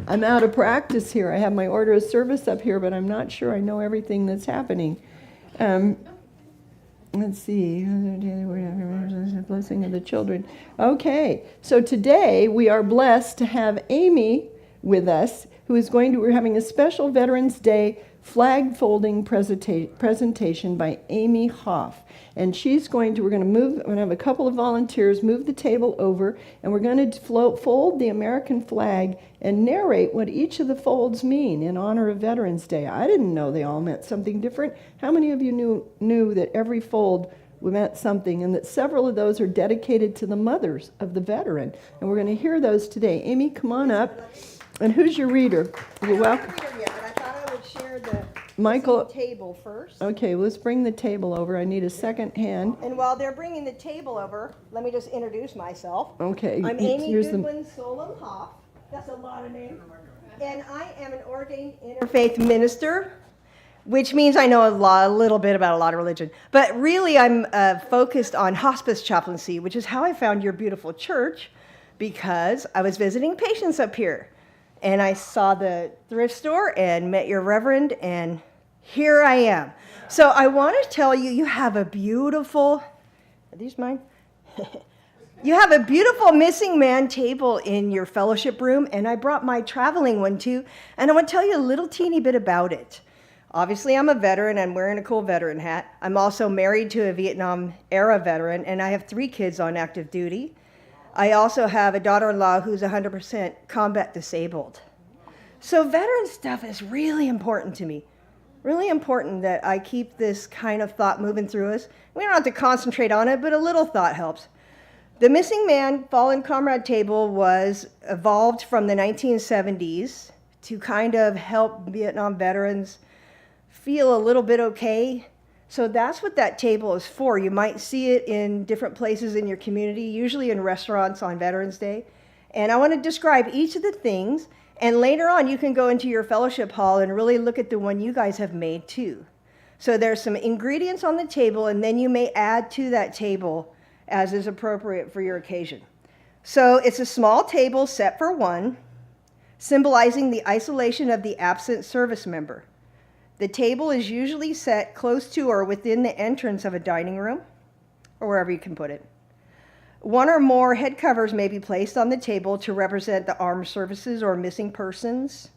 I'm out of practice here. I have my order of service up here, but I'm not sure I know everything that's happening. Let's see. Blessing of the children. Okay, so today we are blessed to have Amy with us, who is we're having a special Veterans Day flag folding presentation by Amy Hoff. And we're going to have a couple of volunteers move the table over, and we're going to fold the American flag and narrate what each of the folds mean in honor of Veterans Day. I didn't know they all meant something different. How many of you knew that every fold meant something, and that several of those are dedicated to the mothers of the veteran? And we're going to hear those today. Amy, come on up. And who's your reader? You're welcome. Share the Michael, table first. Okay, let's bring the table over. I need a second hand. And while they're bringing the table over, let me just introduce myself. Okay. I'm Amy Goodwin Solom Hoff. That's a lot of names. And I am an ordained interfaith minister, which means I know a little bit about a lot of religion. But really, I'm focused on hospice chaplaincy, which is how I found your beautiful church, because I was visiting patients up here. And I saw the thrift store and met your Reverend, and here I am. So I want to tell you, you have a beautiful, are these mine? You have a beautiful missing man table in your fellowship room, and I brought my traveling one too, and I want to tell you a little teeny bit about it. Obviously, I'm a veteran. I'm wearing a cool veteran hat. I'm also married to a Vietnam-era veteran, and I have 3 kids on active duty. I also have a daughter-in-law who's 100% combat disabled. So veteran stuff is really important to me. Really important that I keep this kind of thought moving through us. We don't have to concentrate on it, but a little thought helps. The Missing Man Fallen Comrade table was evolved from the 1970s to kind of help Vietnam veterans feel a little bit okay. So that's what that table is for. You might see it in different places in your community, usually in restaurants on Veterans Day. And I want to describe each of the things, and later on you can go into your fellowship hall and really look at the one you guys have made too. So there's some ingredients on the table, and then you may add to that table as is appropriate for your occasion. So it's a small table set for one, symbolizing the isolation of the absent service member. The table is usually set close to or within the entrance of a dining room, or wherever you can put it. One or more head covers may be placed on the table to represent the armed services or missing persons.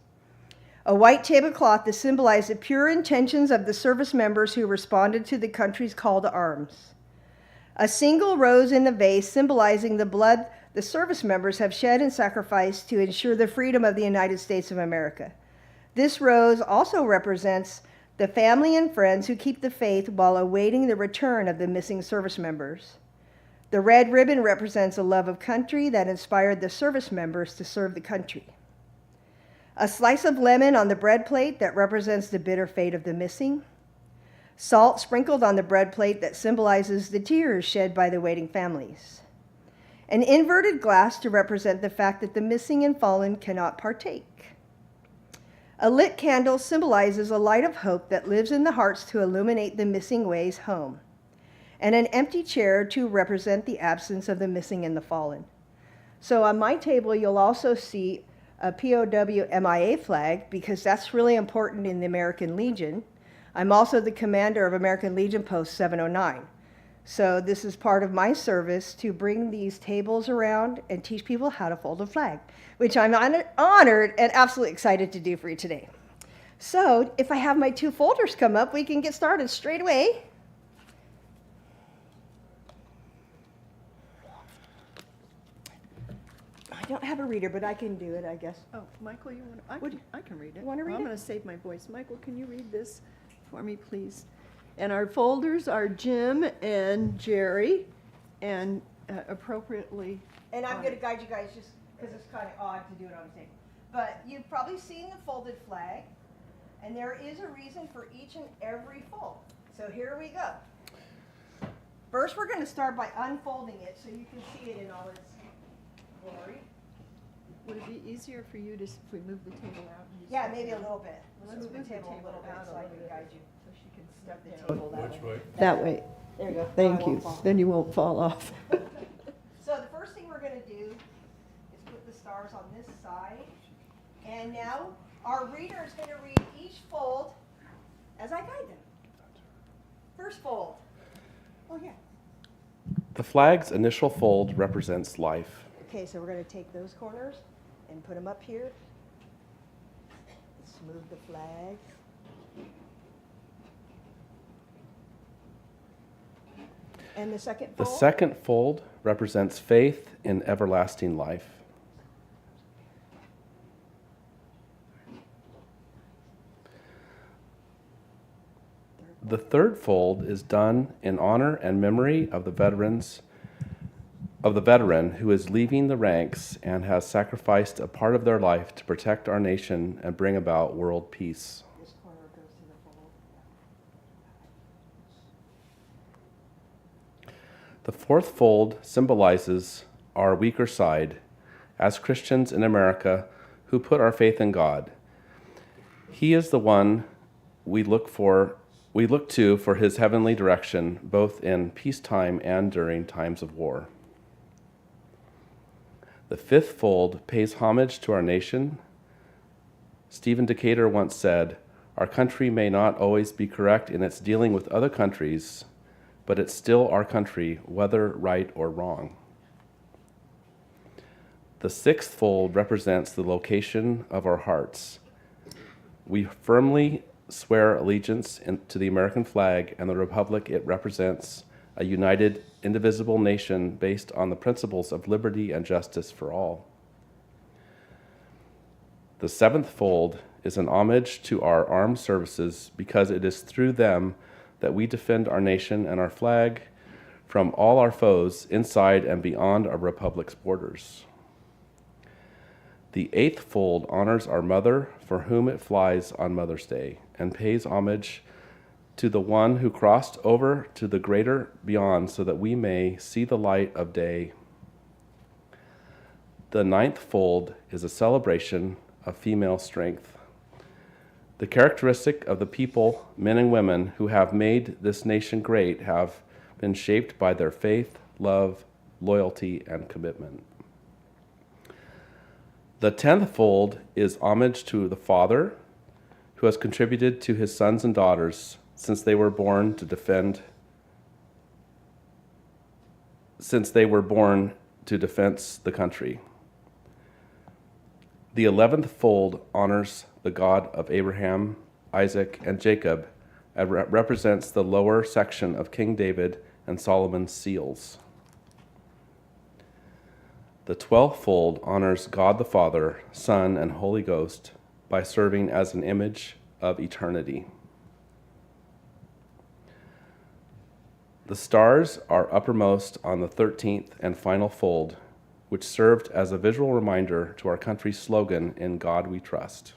A white tablecloth to symbolize the pure intentions of the service members who responded to the country's call to arms. A single rose in the vase symbolizing the blood the service members have shed and sacrificed to ensure the freedom of the United States of America. This rose also represents the family and friends who keep the faith while awaiting the return of the missing service members. The red ribbon represents a love of country that inspired the service members to serve the country. A slice of lemon on the bread plate that represents the bitter fate of the missing. Salt sprinkled on the bread plate that symbolizes the tears shed by the waiting families. An inverted glass to represent the fact that the missing and fallen cannot partake. A lit candle symbolizes a light of hope that lives in the hearts to illuminate the missing ways home. And an empty chair to represent the absence of the missing and the fallen. So on my table, you'll also see a POW MIA flag, because that's really important in the American Legion. I'm also the commander of American Legion Post 709. So this is part of my service to bring these tables around and teach people how to fold a flag, which I'm honored and absolutely excited to do for you today. So if I have my 2 folders come up, we can get started straight away. I don't have a reader, but I can do it, I guess. Oh, Michael, you want I can read it. You want to read it? I'm going to save my voice. Michael, can you read this for me, please? And our folders are Jim and Cherie, and appropriately. And I'm going to guide you guys just because it's kind of odd to do it on a table. But you've probably seen the folded flag, and there is a reason for each and every fold. So here we go. First, we're going to start by unfolding it so you can see it in all its glory. Would it be easier for you to, if we move the table out? Yeah, maybe a little bit. Let's move the table a little bit out so a I little can bit. guide you. So she can step The down. table that way. That way. There you go. Thank Now I you. won't fall. Then you won't fall off. So the first thing we're going to do is put the stars on this side. And now our reader is going to read each fold as I guide them. First fold. Oh, yeah. The flag's initial fold represents life. Okay, so we're going to take those corners and put them up here. Let's move the flag. And the second The fold? second fold represents faith in everlasting life. The third fold is done in honor and memory of the veteran who is leaving the ranks and has sacrificed a part of their life to protect our nation and bring about world peace. This corner goes to the fold. The fourth fold symbolizes our weaker side as Christians in America who put our faith in God. He is the one we look to for his heavenly direction, both in peacetime and during times of war. The fifth fold pays homage to our nation. Stephen Decatur once said, "Our country may not always be correct in its dealing with other countries, but it's still our country, whether right or wrong." The sixth fold represents the location of our hearts. We firmly swear allegiance to the American flag and the republic it represents, a united, indivisible nation based on the principles of liberty and justice for all. The seventh fold is an homage to our armed services because it is through them that we defend our nation and our flag from all our foes inside and beyond our republic's borders. The eighth fold honors our mother, for whom it flies on Mother's Day, and pays homage to the one who crossed over to the greater beyond so that we may see the light of day. The ninth fold is a celebration of female strength. The characteristic of the people, men and women, who have made this nation great have been shaped by their faith, love, loyalty, and commitment. The 10th fold is homage to the Father, who has contributed to his sons and daughters since they were born to defend the country. The 11th fold honors the God of Abraham, Isaac, and Jacob, and represents the lower section of King David and Solomon's seals. The 12th fold honors God the Father, Son, and Holy Ghost by serving as an image of eternity. The stars are uppermost on the 13th and final fold, which served as a visual reminder to our country's slogan, "In God We Trust."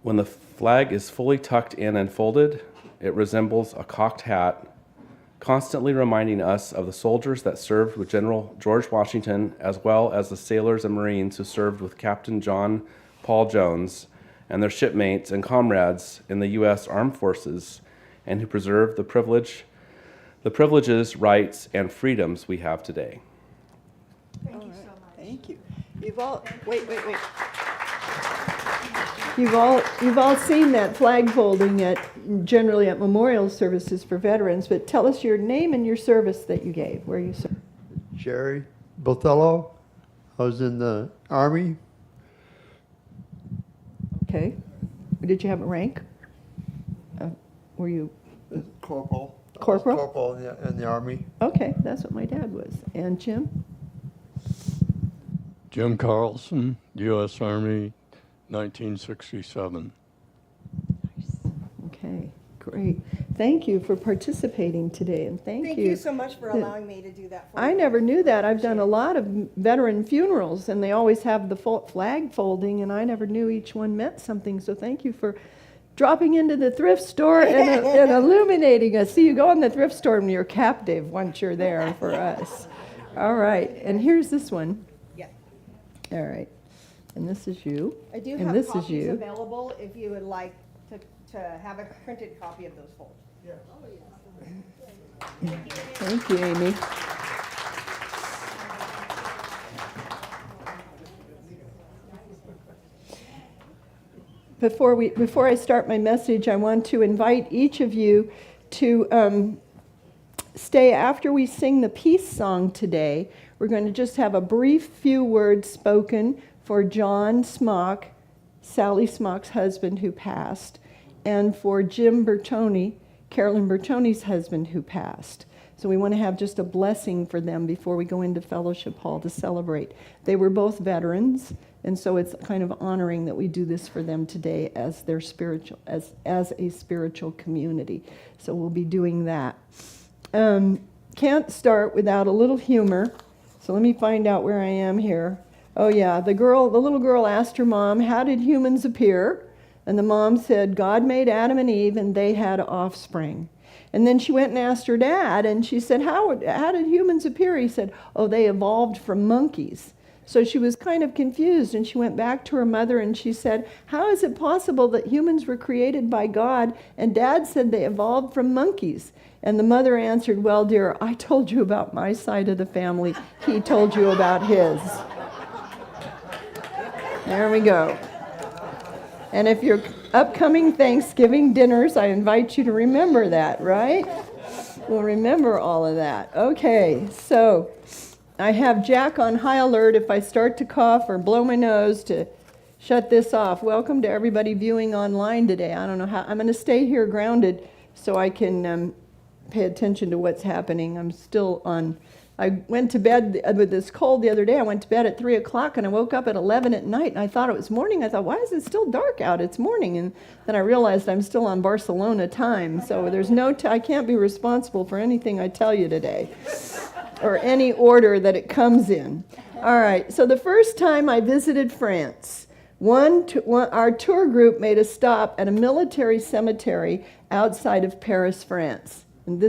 When the flag is fully tucked in and folded, it resembles a cocked hat, constantly reminding us of the soldiers that served with General George Washington, as well as the sailors and Marines who served with Captain John Paul Jones and their shipmates and comrades in the U.S. Armed Forces, and who preserved the privileges, rights, and freedoms we have today. Thank you so much. Thank you. You've all wait. You've all seen that flag folding generally at memorial services for veterans. But tell us your name and your service that you gave, where you served. Cherie, Botello. I was in the Army. Okay. Did you have a rank? Were you Corporal. corporal? I was corporal in the Army. Okay, that's what my dad was. And Jim? Jim Carlson, U.S. Army, 1967. Okay, great. Thank you for participating today, and thank you so much for allowing me to do that for you. I never knew that. I've done a lot of veteran funerals, and they always have the flag folding, and I never knew each one meant something. So thank you for dropping into the thrift store and illuminating us. See, you go in the thrift store and you're captive once you're there for us. All right, and here's this one. Yeah. All right, and this is you. I do and have this is copies you. available if you would like to have a printed copy of those folds. Thank you, Amy. before I start my message, I want to invite each of you to stay after we sing the peace song today. We're going to just have a brief few words spoken for John Smock, Sally Smock's husband who passed, and for Jim Bertoni, Carolyn Bertoni's husband who passed. So we want to have just a blessing for them before we go into Fellowship Hall to celebrate. They were both veterans, and so it's kind of honoring that we do this for them today as their spiritual, as a spiritual community. So we'll be doing that. Can't start without a little humor. So let me find out where I am here. Oh yeah, the little girl asked her mom, "How did humans appear?" And the mom said, "God made Adam and Eve, and they had offspring." And then she went and asked her dad, and she said, how did humans appear? He said, "Oh, they evolved from monkeys." So she was kind of confused, and she went back to her mother, and she said, "How is it possible that humans were created by God, and Dad said they evolved from monkeys?" And the mother answered, "Well, dear, I told you about my side of the family. He told you about his." There we go. And if your upcoming Thanksgiving dinners, I invite you to remember that, right? We'll remember all of that. Okay, so I have Jack on high alert if I start to cough or blow my nose to shut this off. Welcome to everybody viewing online today. I don't know how, I'm going to stay here grounded so I can pay attention to what's happening. I'm still on. I went to bed with this cold the other day. I went to bed at 3 o'clock and I woke up at 11 at night and I thought it was morning. I thought, why is it still dark out? It's morning. And then I realized I'm still on Barcelona time. So there's I can't be responsible for anything I tell you today or any order that it comes in. All right. So the first time I visited France, our tour group made a stop at a military cemetery outside of Paris, France. And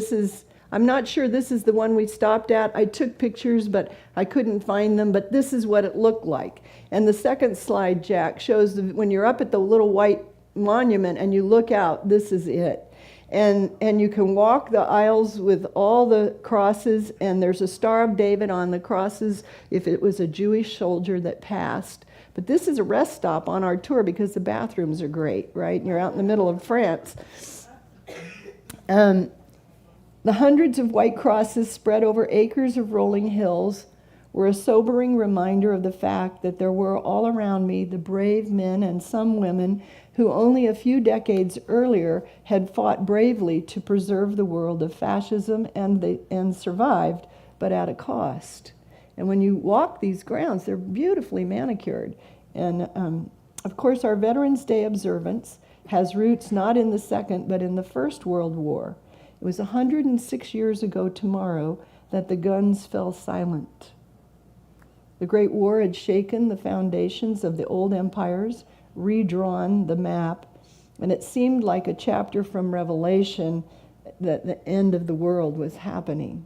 I'm not sure this is the one we stopped at. I took pictures, but I couldn't find them, but this is what it looked like. And the second slide, Jack, shows when you're up at the little white monument and you look out, this is it. And you can walk the aisles with all the crosses, and there's a Star of David on the crosses if it was a Jewish soldier that passed. But this is a rest stop on our tour because the bathrooms are great, right? And you're out in the middle of France. The hundreds of white crosses spread over acres of rolling hills were a sobering reminder of the fact that there were all around me the brave men and some women who only a few decades earlier had fought bravely to preserve the world of fascism and survived, but at a cost. And when you walk these grounds, they're beautifully manicured. And of course, our Veterans Day observance has roots not in the Second, but in the First World War. It was 106 years ago tomorrow that the guns fell silent. The Great War had shaken the foundations of the old empires, redrawn the map, and it seemed like a chapter from Revelation that the end of the world was happening.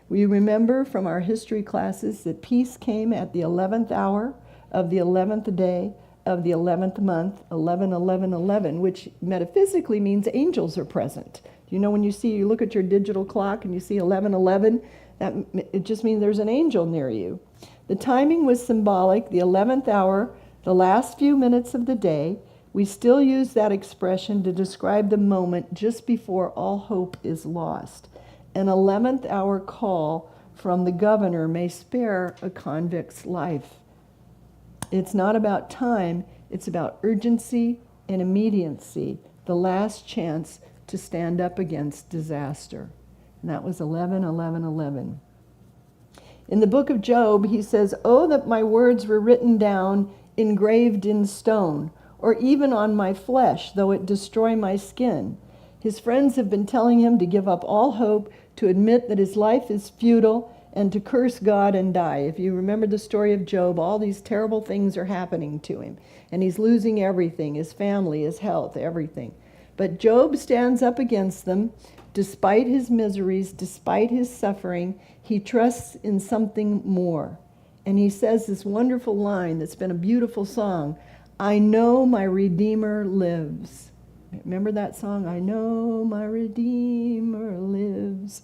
We remember from our history classes that peace came at the 11th hour of the 11th day of the 11th month, 11/11/11, which metaphysically means angels are present. You know, when you look at your digital clock and you see 11/11, it just means there's an angel near you. The timing was symbolic, the 11th hour, the last few minutes of the day. We still use that expression to describe the moment just before all hope is lost. An 11th hour call from the governor may spare a convict's life. It's not about time, it's about urgency and immediacy, the last chance to stand up against disaster. And that was 11/11/11. In the book of Job, he says, "Oh, that my words were written down, engraved in stone, or even on my flesh, though it destroy my skin." His friends have been telling him to give up all hope, to admit that his life is futile, and to curse God and die. If you remember the story of Job, all these terrible things are happening to him, and he's losing everything, his family, his health, everything. But Job stands up against them. Despite his miseries, despite his suffering, he trusts in something more. And he says this wonderful line that's been a beautiful song, "I know my Redeemer lives." Remember that song? I know my Redeemer lives.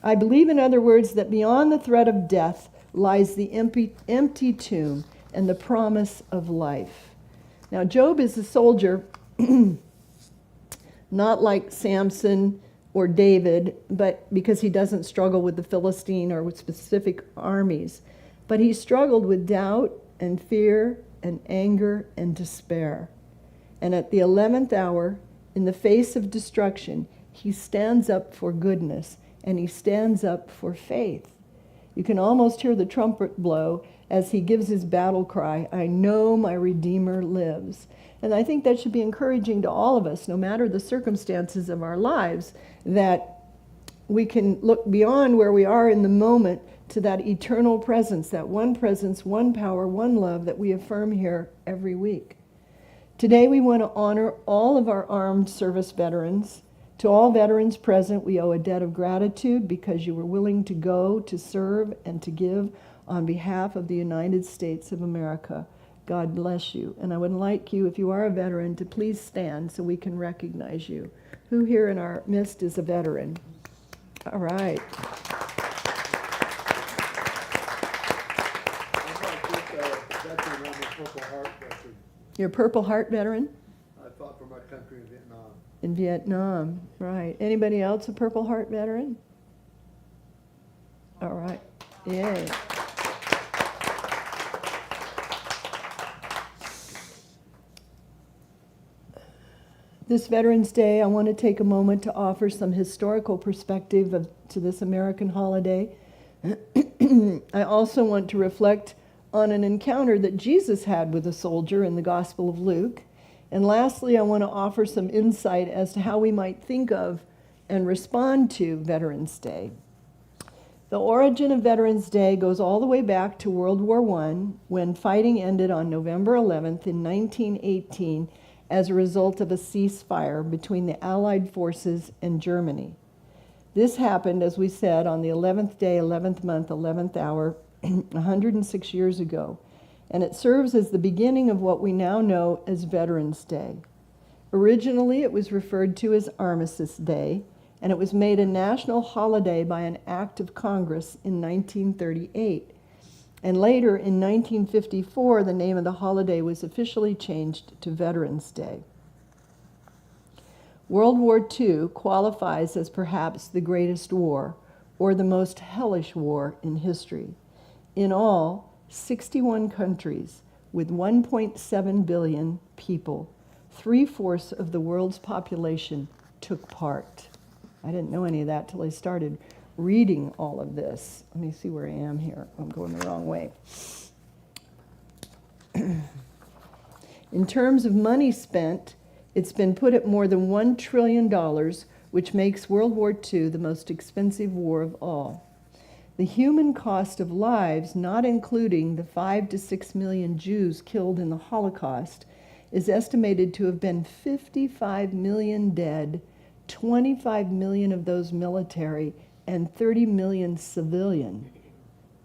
I believe, in other words, that beyond the threat of death lies the empty tomb and the promise of life. Now, Job is a soldier, not like Samson or David, but because he doesn't struggle with the Philistine or with specific armies. But he struggled with doubt and fear and anger and despair. And at the 11th hour, in the face of destruction, he stands up for goodness and he stands up for faith. You can almost hear the trumpet blow as he gives his battle cry, "I know my Redeemer lives." And I think that should be encouraging to all of us, no matter the circumstances of our lives, that we can look beyond where we are in the moment to that eternal presence, one power, one love that we affirm here every week. Today we want to honor all of our armed service veterans. To all veterans present, we owe a debt of gratitude because you were willing to go, to serve, and to give on behalf of the United States of America. God bless you. And I would like you, if you are a veteran, to please stand so we can recognize you. Who here in our midst is a veteran? All right. You're a Purple Heart veteran? I fought for my country in Vietnam. In Vietnam, right. Anybody else a Purple Heart veteran? All right. Yay. This Veterans Day, I want to take a moment to offer some historical perspective to this American holiday. I also want to reflect on an encounter that Jesus had with a soldier in the Gospel of Luke. And lastly, I want to offer some insight as to how we might think of and respond to Veterans Day. The origin of Veterans Day goes all the way back to World War I, when fighting ended on November 11th in 1918 as a result of a ceasefire between the Allied forces and Germany. This happened, as we said, on the 11th day, 11th month, 11th hour, 106 years ago. And it serves as the beginning of what we now know as Veterans Day. Originally, it was referred to as Armistice Day, and it was made a national holiday by an act of Congress in 1938. And later, in 1954, the name of the holiday was officially changed to Veterans Day. World War II qualifies as perhaps the greatest war, or the most hellish war in history. In all, 61 countries with 1.7 billion people, 3/4 of the world's population, took part. I didn't know any of that till I started reading all of this. Let me see where I am here. I'm going the wrong way. In terms of money spent, it's been put at more than $1 trillion, which makes World War II the most expensive war of all. The human cost of lives, not including the 5 to 6 million Jews killed in the Holocaust, is estimated to have been 55 million dead, 25 million of those military, and 30 million civilian.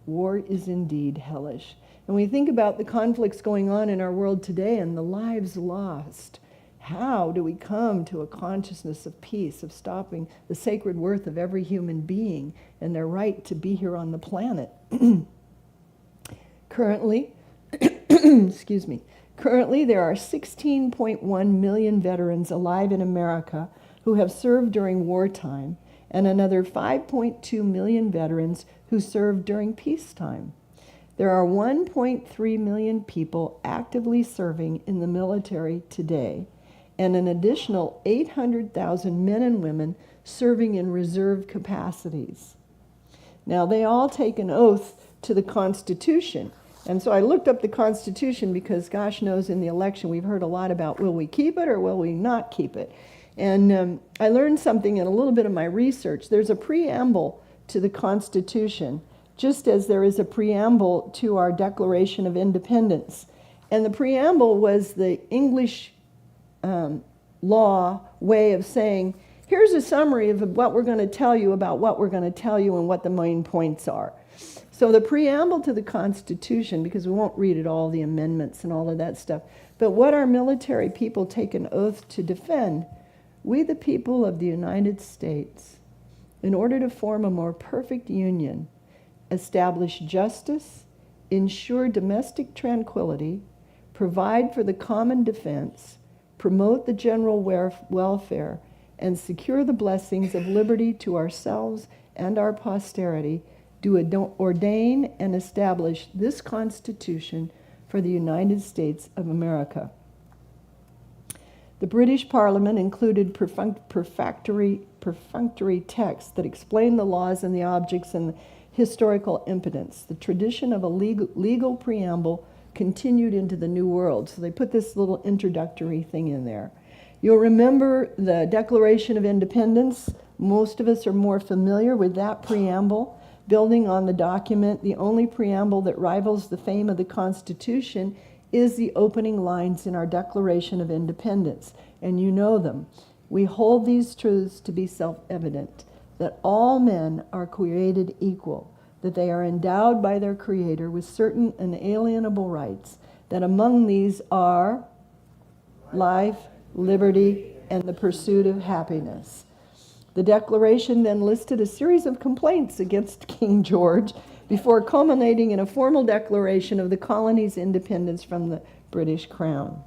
War is indeed hellish. And we think about the conflicts going on in our world today and the lives lost. How do we come to a consciousness of peace, of stopping the sacred worth of every human being and their right to be here on the planet? Currently, currently there are 16.1 million veterans alive in America who have served during wartime, and another 5.2 million veterans who served during peacetime. There are 1.3 million people actively serving in the military today, and an additional 800,000 men and women serving in reserve capacities. Now, they all take an oath to the Constitution. And so I looked up the Constitution because, gosh knows, in the election we've heard a lot about will we keep it or will we not keep it. And I learned something in a little bit of my research. There's a preamble to the Constitution, just as there is a preamble to our Declaration of Independence. And the preamble was the English law way of saying, here's a summary of what we're going to tell you about what we're going to tell you and what the main points are. So the preamble to the Constitution, because we won't read it all, the amendments and all of that stuff, but what our military people take an oath to defend, we the people of the United States, in order to form a more perfect union, establish justice, ensure domestic tranquility, provide for the common defense, promote the general welfare, and secure the blessings of liberty to ourselves and our posterity, do ordain and establish this Constitution for the United States of America. The British Parliament included perfunctory texts that explain the laws and the objects and the historical impotence. The tradition of a legal preamble continued into the New World. So they put this little introductory thing in there. You'll remember the Declaration of Independence. Most of us are more familiar with that preamble. Building on the document, the only preamble that rivals the fame of the Constitution is the opening lines in our Declaration of Independence, and you know them. We hold these truths to be self-evident, that all men are created equal, that they are endowed by their Creator with certain inalienable rights, that among these are life, liberty, and the pursuit of happiness. The Declaration then listed a series of complaints against King George before culminating in a formal declaration of the colony's independence from the British Crown.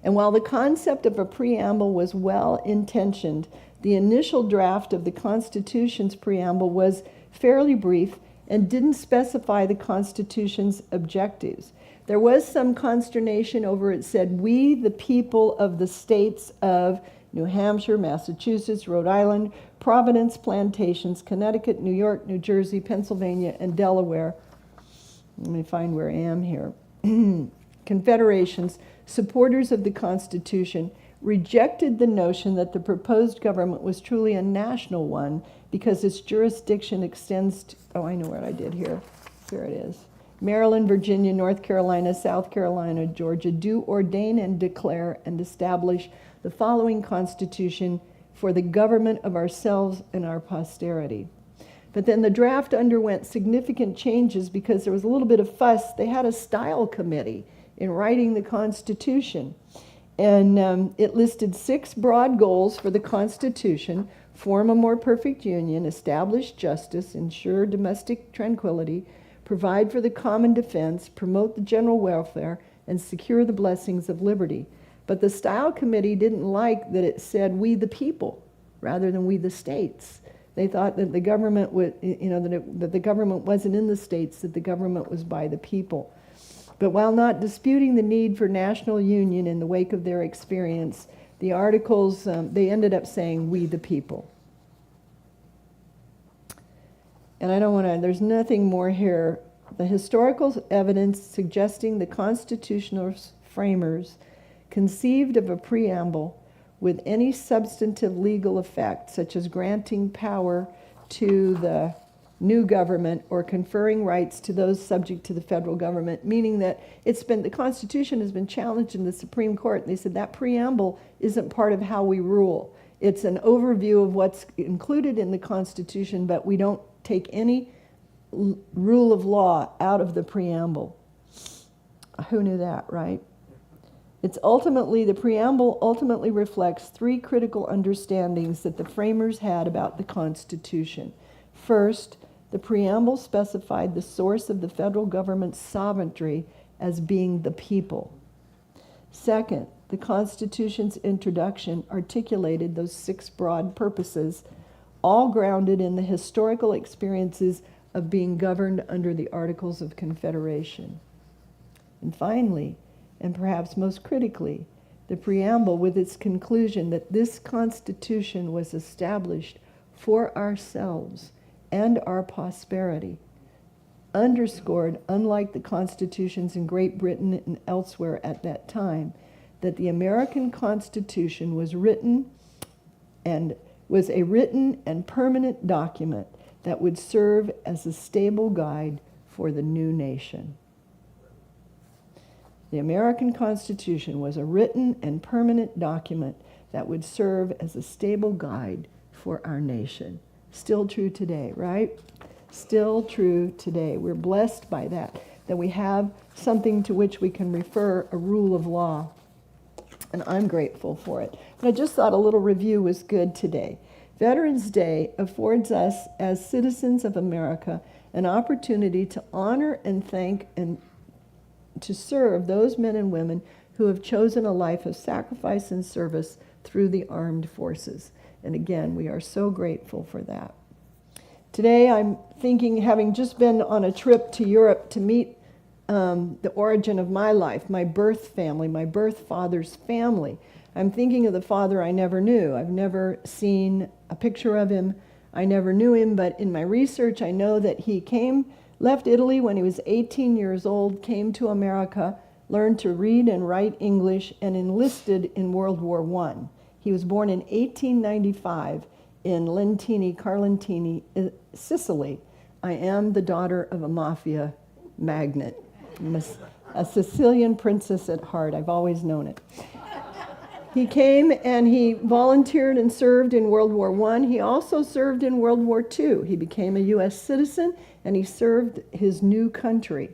And while the concept of a preamble was well-intentioned, the initial draft of the Constitution's preamble was fairly brief and didn't specify the Constitution's objectives. There was some consternation over it said, "We, the people of the states of New Hampshire, Massachusetts, Rhode Island, Providence, Plantations, Connecticut, New York, New Jersey, Pennsylvania, and Delaware." Let me find where I am here. Confederations, supporters of the Constitution, rejected the notion that the proposed government was truly a national one because its jurisdiction extends to, oh, I know what I did here. Here it is. Maryland, Virginia, North Carolina, South Carolina, Georgia do ordain and declare and establish the following Constitution for the government of ourselves and our posterity. But then the draft underwent significant changes because there was a little bit of fuss. They had a style committee in writing the Constitution. And it listed 6 broad goals for the Constitution: form a more perfect union, establish justice, ensure domestic tranquility, provide for the common defense, promote the general welfare, and secure the blessings of liberty. But the Style Committee didn't like that it said "we the people" rather than "we the states." They thought that the government would, that the government wasn't in the states, that the government was by the people. But while not disputing the need for national union in the wake of their experience, the articles, they ended up saying "we the people." And I don't want to, there's nothing more here. The historical evidence suggesting the constitutional framers conceived of a preamble with any substantive legal effect, such as granting power to the new government or conferring rights to those subject to the federal government, meaning that the Constitution has been challenged in the Supreme Court. And they said that preamble isn't part of how we rule. It's an overview of what's included in the Constitution, but we don't take any rule of law out of the preamble. Who knew that, right? The preamble ultimately reflects 3 critical understandings that the framers had about the Constitution. First, the preamble specified the source of the federal government's sovereignty as being the people. Second, the Constitution's introduction articulated those 6 broad purposes, all grounded in the historical experiences of being governed under the Articles of Confederation. And finally, and perhaps most critically, the preamble with its conclusion that this Constitution was established for ourselves and our prosperity, underscored, unlike the constitutions in Great Britain and elsewhere at that time, that the American Constitution was a written and permanent document that would serve as a stable guide for the new nation. The American Constitution was a written and permanent document that would serve as a stable guide for our nation. Still true today, right? Still true today. We're blessed by that we have something to which we can refer, a rule of law. And I'm grateful for it. But I just thought a little review was good today. Veterans Day affords us, as citizens of America, an opportunity to honor and thank to serve those men and women who have chosen a life of sacrifice and service through the armed forces. And again, we are so grateful for that. Today I'm thinking, having just been on a trip to Europe to meet the origin of my life, my birth family, my birth father's family, I'm thinking of the father I never knew. I've never seen a picture of him. I never knew him, but in my research I know that he left Italy when he was 18 years old, came to America, learned to read and write English, and enlisted in World War I. He was born in 1895 in Lentini, Carlentini, Sicily. I am the daughter of a mafia magnate. I'm a Sicilian princess at heart. I've always known it. He came and he volunteered and served in World War I. He also served in World War II. He became a U.S. citizen and he served his new country.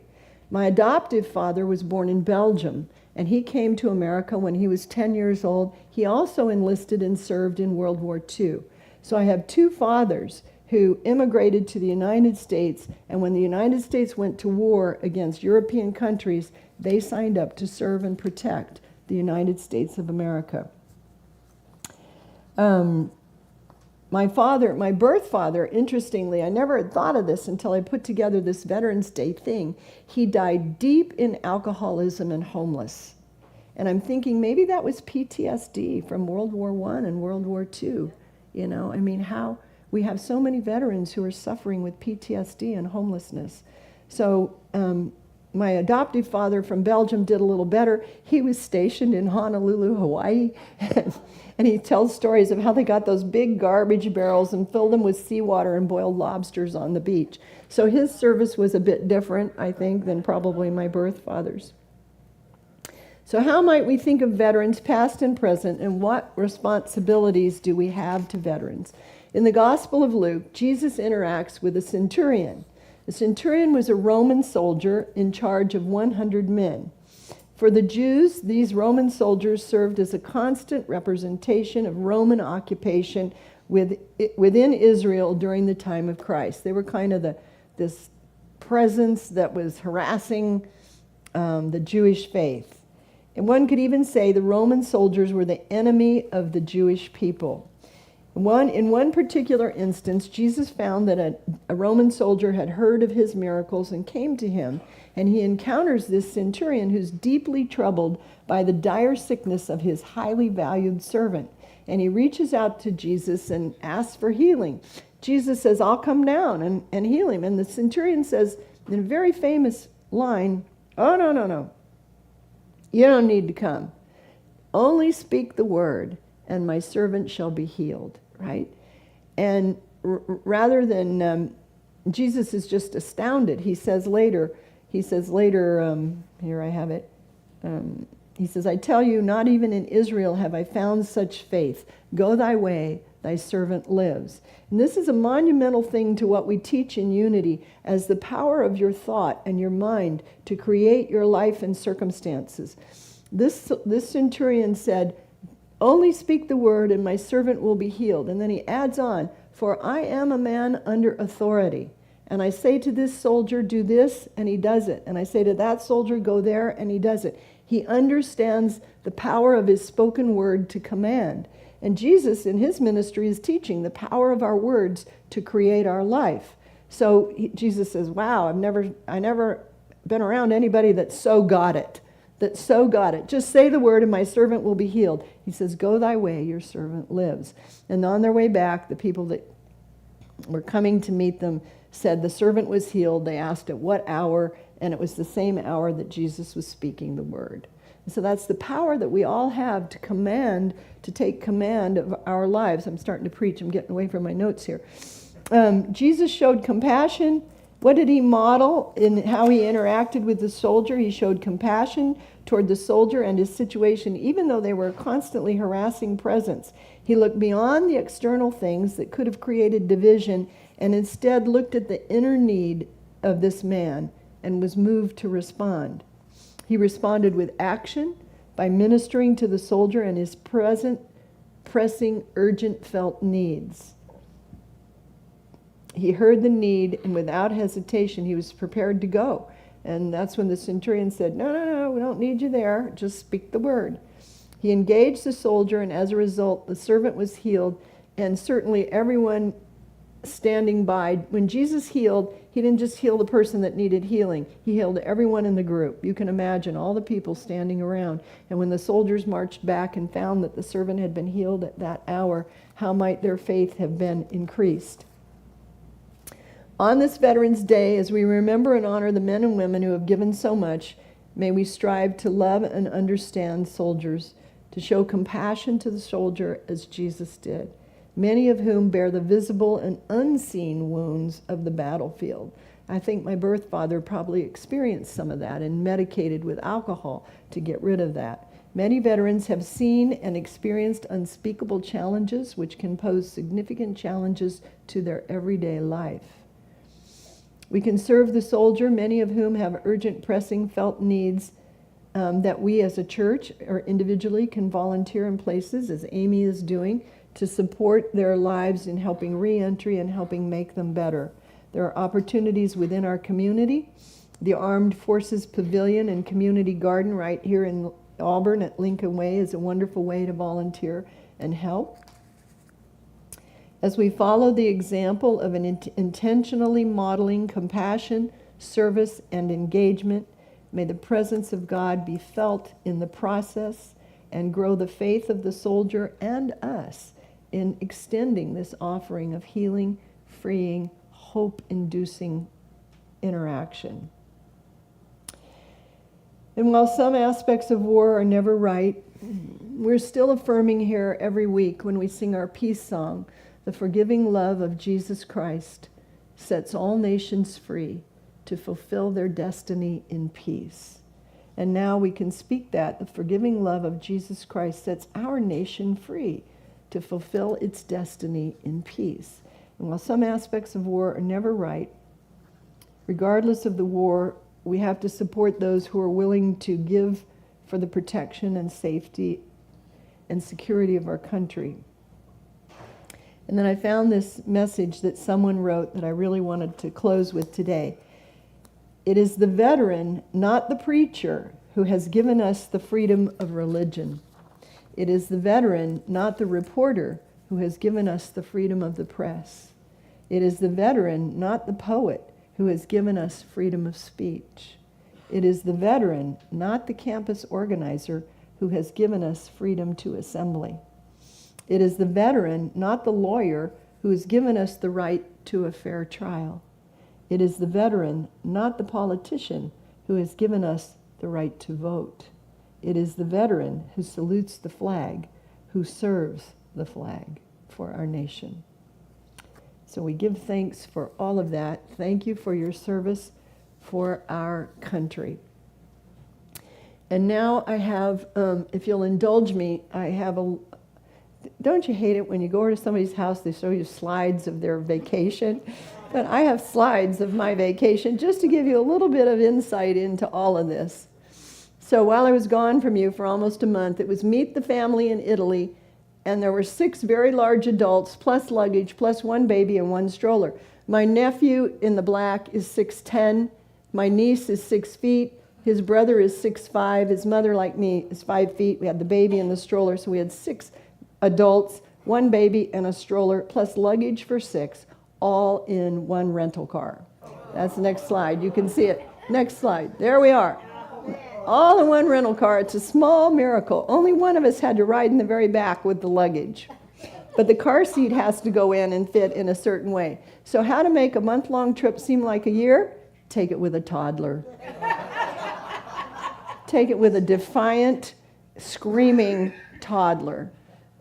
My adoptive father was born in Belgium, and he came to America when he was 10 years old. He also enlisted and served in World War II. So I have two fathers who immigrated to the United States, and when the United States went to war against European countries, they signed up to serve and protect the United States of America. My birth father, interestingly, I never had thought of this until I put together this Veterans Day thing. He died deep in alcoholism and homeless. And I'm thinking maybe that was PTSD from World War I and World War II. You know, I mean, how we have so many veterans who are suffering with PTSD and homelessness. So my adoptive father from Belgium did a little better. He was stationed in Honolulu, Hawaii, and he tells stories of how they got those big garbage barrels and filled them with seawater and boiled lobsters on the beach. So his service was a bit different, I think, than probably my birth father's. So how might we think of veterans past and present, and what responsibilities do we have to veterans? In the Gospel of Luke, Jesus interacts with a centurion. The centurion was a Roman soldier in charge of 100 men. For the Jews, these Roman soldiers served as a constant representation of Roman occupation within Israel during the time of Christ. They were kind of this presence that was harassing the Jewish faith. And one could even say the Roman soldiers were the enemy of the Jewish people. In one particular instance, Jesus found that a Roman soldier had heard of his miracles and came to him, and he encounters this centurion who's deeply troubled by the dire sickness of his highly valued servant. And he reaches out to Jesus and asks for healing. Jesus says, "I'll come down and heal him." And the centurion says, in a very famous line, "Oh, no. You don't need to come. Only speak the word, and my servant shall be healed," right? And rather than, Jesus is just astounded. He says later, here I have it, he says, "I tell you, not even in Israel have I found such faith. Go thy way, thy servant lives." And this is a monumental thing to what we teach in Unity as the power of your thought and your mind to create your life and circumstances. This centurion said, "Only speak the word and my servant will be healed." And then he adds on, "For I am a man under authority. And I say to this soldier, do this, and he does it. And I say to that soldier, go there, and he does it." He understands the power of his spoken word to command. And Jesus, in his ministry, is teaching the power of our words to create our life. So Jesus says, wow, I never been around anybody that so got it. Just say the word and my servant will be healed. He says, "Go thy way, your servant lives." And on their way back, the people that were coming to meet them said the servant was healed. They asked at what hour, and it was the same hour that Jesus was speaking the word. And so that's the power that we all have to command, to take command of our lives. I'm starting to preach. I'm getting away from my notes here. Jesus showed compassion. What did he model in how he interacted with the soldier? He showed compassion toward the soldier and his situation, even though they were a constantly harassing presence. He looked beyond the external things that could have created division and instead looked at the inner need of this man and was moved to respond. He responded with action by ministering to the soldier and his pressing, urgent felt needs. He heard the need, and without hesitation, he was prepared to go. And that's when the centurion said, no, no, no, we don't need you there. Just speak the word. He engaged the soldier, and as a result, the servant was healed. And certainly everyone standing by, when Jesus healed, he didn't just heal the person that needed healing. He healed everyone in the group. You can imagine all the people standing around. And when the soldiers marched back and found that the servant had been healed at that hour, how might their faith have been increased? On this Veterans Day, as we remember and honor the men and women who have given so much, may we strive to love and understand soldiers, to show compassion to the soldier as Jesus did, many of whom bear the visible and unseen wounds of the battlefield. I think my birth father probably experienced some of that and medicated with alcohol to get rid of that. Many veterans have seen and experienced unspeakable challenges which can pose significant challenges to their everyday life. We can serve the soldier, many of whom have urgent, pressing, felt needs that we as a church or individually can volunteer in places, as Amy is doing, to support their lives in helping reentry and helping make them better. There are opportunities within our community. The Armed Forces Pavilion and Community Garden right here in Auburn at Lincoln Way is a wonderful way to volunteer and help. As we follow the example of an intentionally modeling compassion, service, and engagement, may the presence of God be felt in the process and grow the faith of the soldier and us in extending this offering of healing, freeing, hope-inducing interaction. And while some aspects of war are never right, we're still affirming here every week when we sing our peace song, the forgiving love of Jesus Christ sets all nations free to fulfill their destiny in peace. And now we can speak that the forgiving love of Jesus Christ sets our nation free to fulfill its destiny in peace. And while some aspects of war are never right, regardless of the war, we have to support those who are willing to give for the protection and safety and security of our country. And then I found this message that someone wrote that I really wanted to close with today. It is the veteran, not the preacher, who has given us the freedom of religion. It is the veteran, not the reporter, who has given us the freedom of the press. It is the veteran, not the poet, who has given us freedom of speech. It is the veteran, not the campus organizer, who has given us freedom to assembly. It is the veteran, not the lawyer, who has given us the right to a fair trial. It is the veteran, not the politician, who has given us the right to vote. It is the veteran who salutes the flag, who serves the flag for our nation. So we give thanks for all of that. Thank you for your service for our country. And now I have, if you'll indulge me, I have a, don't you hate it when you go over to somebody's house, they show you slides of their vacation? But I have slides of my vacation just to give you a little bit of insight into all of this. So while I was gone from you for almost a month, it was meet the family in Italy, and there were 6 very large adults, plus luggage, plus 1 baby and 1 stroller. My nephew in the black is 6'10". My niece is 6 feet. His brother is 6'5". His mother, like me, is 5 feet. We had the baby in the stroller, so we had 6 adults, 1 baby and a stroller, plus luggage for 6, all in 1 rental car. That's the next slide. You can see it. Next slide. There we are. All in 1 rental car. It's a small miracle. Only one of us had to ride in the very back with the luggage. But the car seat has to go in and fit in a certain way. So how to make a month-long trip seem like a year? Take it with a toddler. Take it with a defiant, screaming toddler.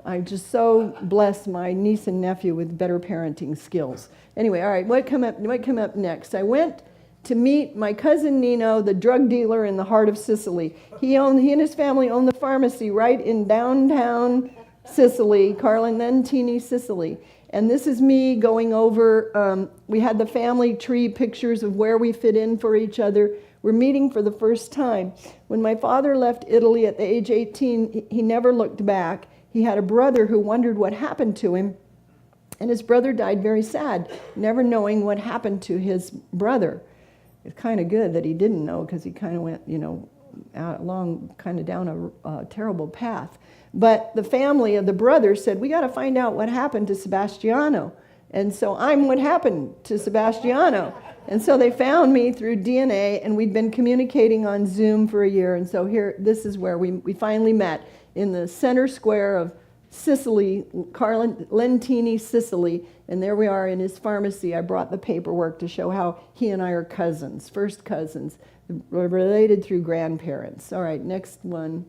I just so bless my niece and nephew with better parenting skills. Anyway, all right, what come up next? I went to meet my cousin Nino, the drug dealer in the heart of Sicily. He and his family owned the pharmacy right in downtown Sicily, Carlentini, Sicily. And this is me going over, we had the family tree pictures of where we fit in for each other. We're meeting for the first time. When my father left Italy at the age 18, he never looked back. He had a brother who wondered what happened to him, and his brother died very sad, never knowing what happened to his brother. it's kind of good that he didn't know, because he kind of went, out along kind of down a terrible path. But the family of the brothers said, we got to find out what happened to Sebastiano. And so I'm what happened to Sebastiano. And so they found me through DNA, and we'd been communicating on Zoom for a year. And so here, this is where we finally met, in the center square of Sicily, Lentini, Sicily. And there we are in his pharmacy. I brought the paperwork to show how he and I are cousins, first cousins, related through grandparents. All right, next one.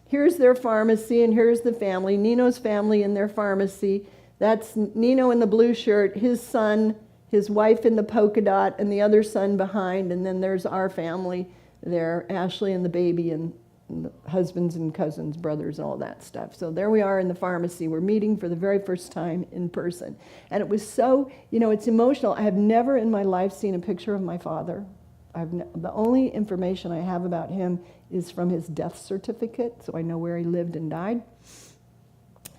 Here's their pharmacy, and here's the family. Nino's family in their pharmacy. That's Nino in the blue shirt, his son, his wife in the polka dot, and the other son behind. And then there's our family there, Ashley and the baby, and the husbands and cousins, brothers, all that stuff. So there we are in the pharmacy. We're meeting for the very first time in person. And it was so, it's emotional. I have never in my life seen a picture of my father. The only information I have about him is from his death certificate, so I know where he lived and died.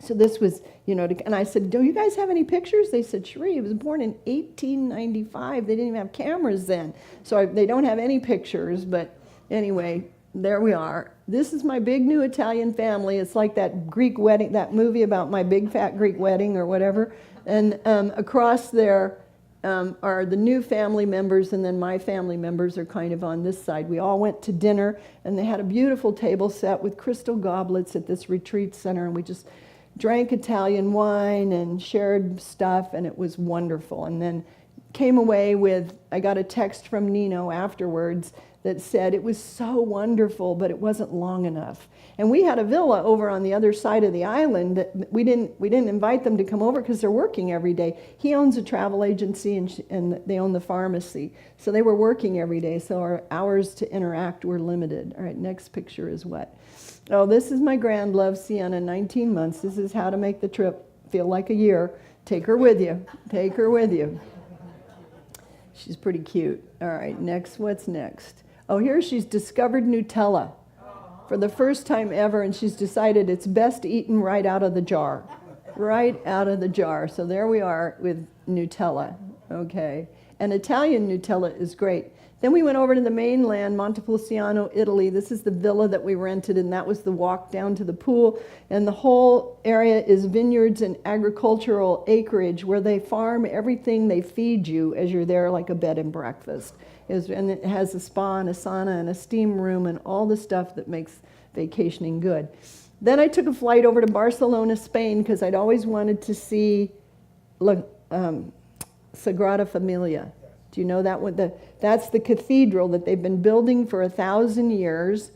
So this was, and I said, do you guys have any pictures? They said, Cherie, he was born in 1895. They didn't even have cameras then. So they don't have any pictures, but anyway, there we are. This is my big new Italian family. It's like that Greek wedding, that movie about my big fat Greek wedding or whatever. And across there are the new family members, and then my family members are kind of on this side. We all went to dinner, and they had a beautiful table set with crystal goblets at this retreat center, and we just drank Italian wine and shared stuff, and it was wonderful. And then came away with, I got a text from Nino afterwards that said it was so wonderful, but it wasn't long enough. And we had a villa over on the other side of the island that we didn't invite them to come over because they're working every day. He owns a travel agency, and they own the pharmacy. So they were working every day, so our hours to interact were limited. All right, next picture is what? Oh, this is my grand love, Sienna, 19 months. This is how to make the trip feel like a year. Take her with you. Take her with you. She's pretty cute. All right, next, what's next? Oh, here she's discovered Nutella for the first time ever, and she's decided it's best eaten right out of the jar. Right out of the jar. So there we are with Nutella. Okay. And Italian Nutella is great. Then we went over to the mainland, Montepulciano, Italy. This is the villa that we rented, and that was the walk down to the pool. And the whole area is vineyards and agricultural acreage where they farm everything they feed you as you're there, like a bed and breakfast. And it has a spa and a sauna and a steam room and all the stuff that makes vacationing good. Then I took a flight over to Barcelona, Spain, because I'd always wanted to see Sagrada Familia. Do you know that one? That's the cathedral that they've been building for 1,000 years.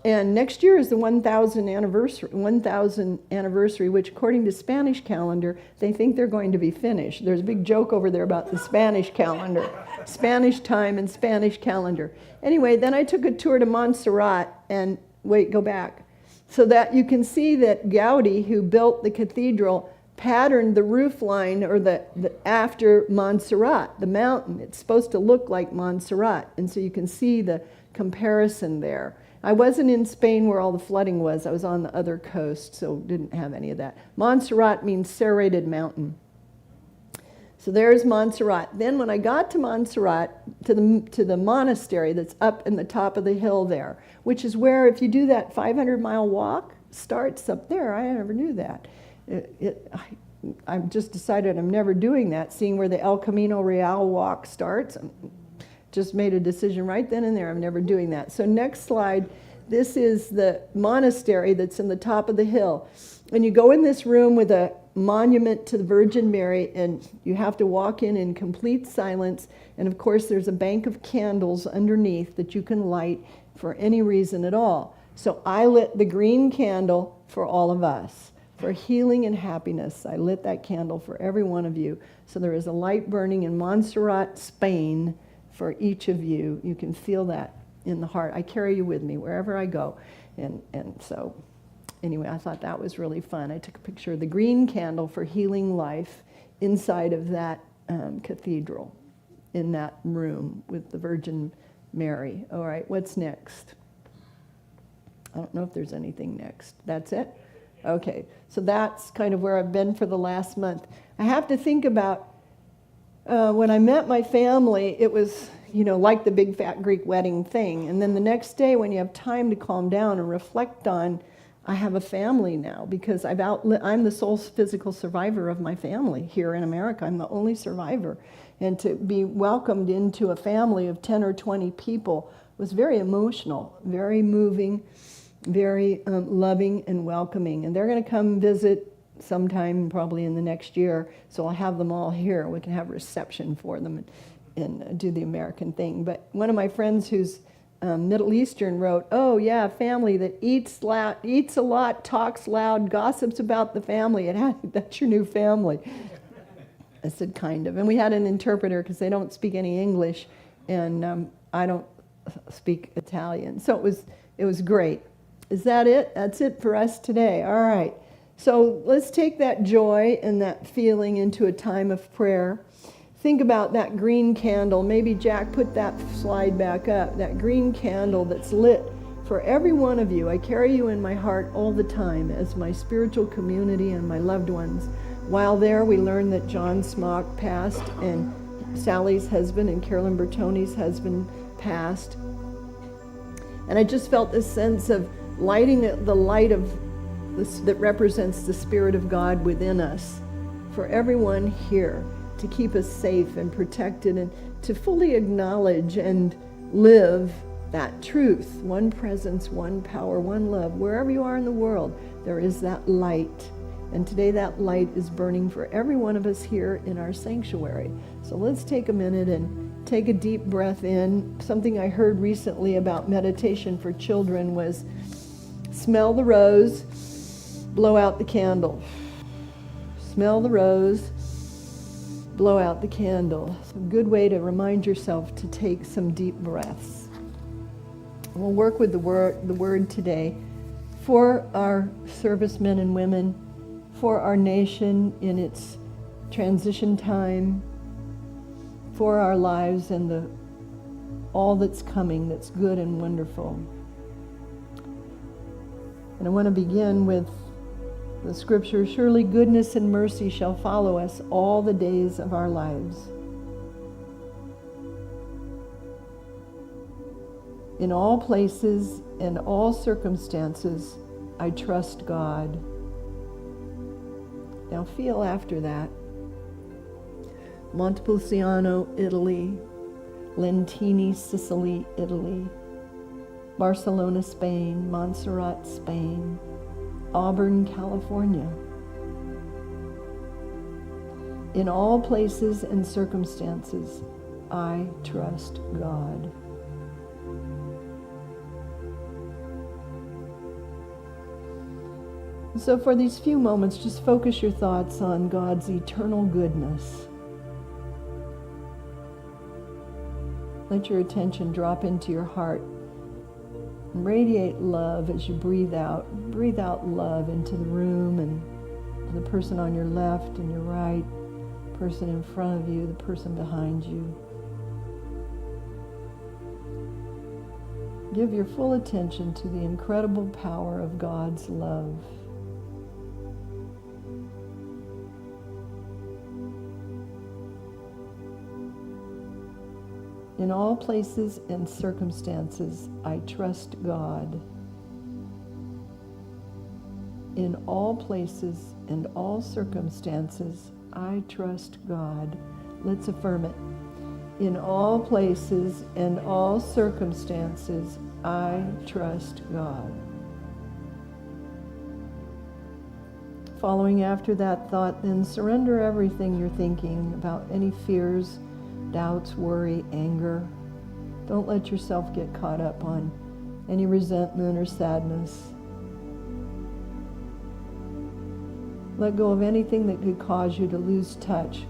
And next year is the 1,000th anniversary, which according to Spanish calendar, they think they're going to be finished. There's a big joke over there about the Spanish calendar, Spanish time and Spanish calendar. Anyway, then I took a tour to Montserrat, and wait, go back. So that you can see that Gaudi, who built the cathedral, patterned the roof line or the after Montserrat, the mountain. It's supposed to look like Montserrat, and so you can see the comparison there. I wasn't in Spain where all the flooding was. I was on the other coast, so didn't have any of that. Montserrat means serrated mountain. So there's Montserrat. Then when I got to Montserrat, to the monastery that's up in the top of the hill there, which is where, if you do that 500-mile walk, starts up there. I never knew that. I've just decided I'm never doing that, seeing where the El Camino Real walk starts. Just made a decision right then and there. I'm never doing that. So next slide, this is the monastery that's in the top of the hill. And you go in this room with a monument to the Virgin Mary, and you have to walk in complete silence. And of course, there's a bank of candles underneath that you can light for any reason at all. So I lit the green candle for all of us. For healing and happiness, I lit that candle for every one of you. So there is a light burning in Montserrat, Spain, for each of you. You can feel that in the heart. I carry you with me wherever I go. And so anyway, I thought that was really fun. I took a picture of the green candle for healing life inside of that cathedral, in that room with the Virgin Mary. All right, what's next? I don't know if there's anything next. That's it? Okay, so that's kind of where I've been for the last month. I have to think about when I met my family, it was, like the big fat Greek wedding thing. And then the next day when you have time to calm down and reflect on, I have a family now because I'm the sole physical survivor of my family here in America. I'm the only survivor. And to be welcomed into a family of 10 or 20 people was very emotional, very moving, very loving and welcoming. And they're going to come visit sometime probably in the next year. So I'll have them all here. We can have a reception for them and do the American thing. But one of my friends who's Middle Eastern wrote, "Oh yeah, family that eats a lot, talks loud, gossips about the family. That's your new family." I said, kind of. And we had an interpreter because they don't speak any English, and I don't speak Italian. So it was great. Is that it? That's it for us today. All right. So let's take that joy and that feeling into a time of prayer. Think about that green candle. Maybe Jack put that slide back up. That green candle that's lit for every one of you. I carry you in my heart all the time as my spiritual community and my loved ones. While there, we learned that John Smock passed and Sally's husband and Carolyn Bertoni's husband passed. And I just felt this sense of lighting the light of this that represents the Spirit of God within us for everyone here, to keep us safe and protected and to fully acknowledge and live that truth. One presence, one power, one love. Wherever you are in the world, there is that light. And today that light is burning for every one of us here in our sanctuary. So let's take a minute and take a deep breath in. Something I heard recently about meditation for children was smell the rose, blow out the candle. Smell the rose, blow out the candle. It's a good way to remind yourself to take some deep breaths. We'll work with the word today for our servicemen and women, for our nation in its transition time, for our lives and all that's coming that's good and wonderful. And I want to begin with the scripture, surely goodness and mercy shall follow us all the days of our lives. In all places and all circumstances, I trust God. Now feel after that. Montepulciano, Italy. Lentini, Sicily, Italy. Barcelona, Spain. Montserrat, Spain. Auburn, California. In all places and circumstances, I trust God. So for these few moments, just focus your thoughts on God's eternal goodness. Let your attention drop into your heart and radiate love as you breathe out. Breathe out love into the room and to the person on your left and your right, the person in front of you, the person behind you. Give your full attention to the incredible power of God's love. In all places and circumstances, I trust God. In all places and all circumstances, I trust God. Let's affirm it. In all places and all circumstances, I trust God. Following after that thought, then surrender everything you're thinking about, any fears, doubts, worry, anger. Don't let yourself get caught up on any resentment or sadness. Let go of anything that could cause you to lose touch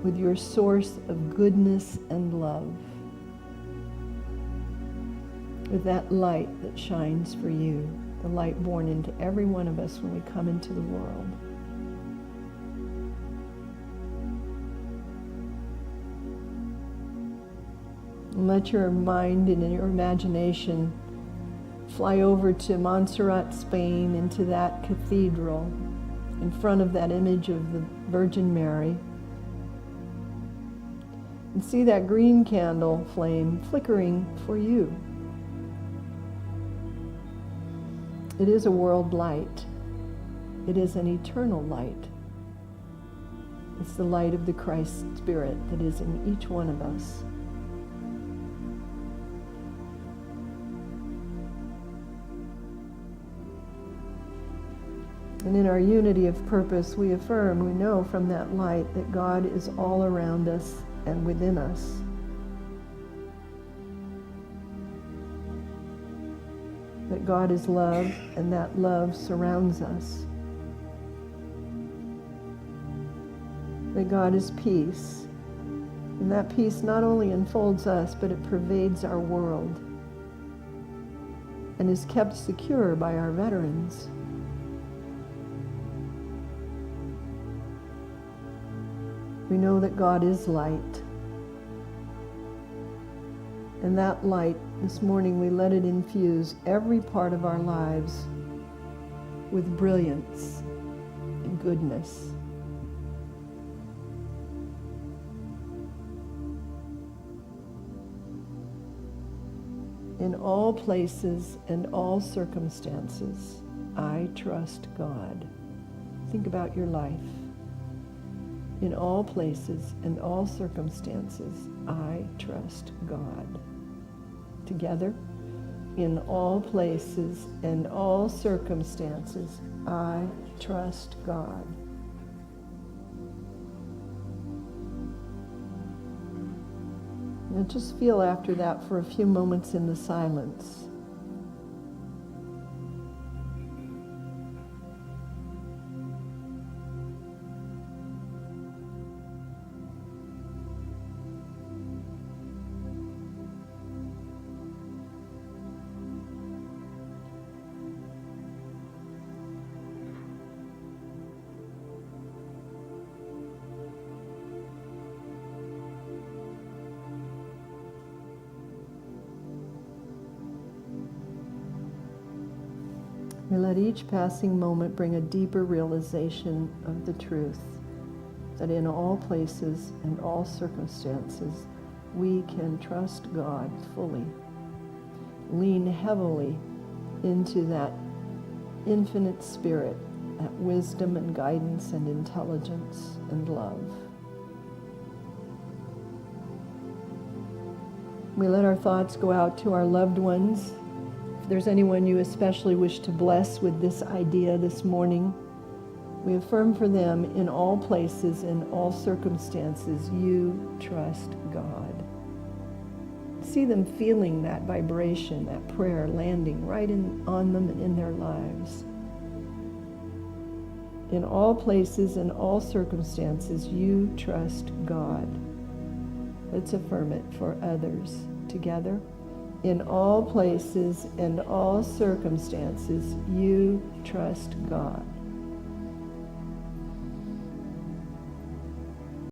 with your source of goodness and love, with that light that shines for you, the light born into every one of us when we come into the world. And let your mind and your imagination fly over to Montserrat, Spain, into that cathedral, in front of that image of the Virgin Mary. And see that green candle flame flickering for you. It is a world light. It is an eternal light. It's the light of the Christ Spirit that is in each one of us. And in our unity of purpose, we affirm, we know from that light that God is all around us and within us. That God is love, and that love surrounds us. That God is peace, and that peace not only enfolds us, but it pervades our world and is kept secure by our veterans. We know that God is light. And that light, this morning, we let it infuse every part of our lives with brilliance and goodness. In all places and all circumstances, I trust God. Think about your life. In all places and all circumstances, I trust God. Together, in all places and all circumstances, I trust God. Now just feel after that for a few moments in the silence. We let each passing moment bring a deeper realization of the truth that in all places and all circumstances, we can trust God fully. Lean heavily into that infinite spirit, that wisdom and guidance and intelligence and love. We let our thoughts go out to our loved ones. If there's anyone you especially wish to bless with this idea this morning, we affirm for them in all places, in all circumstances, you trust God. See them feeling that vibration, that prayer landing right on them and in their lives. In all places and all circumstances, you trust God. Let's affirm it for others together. In all places and all circumstances, you trust God.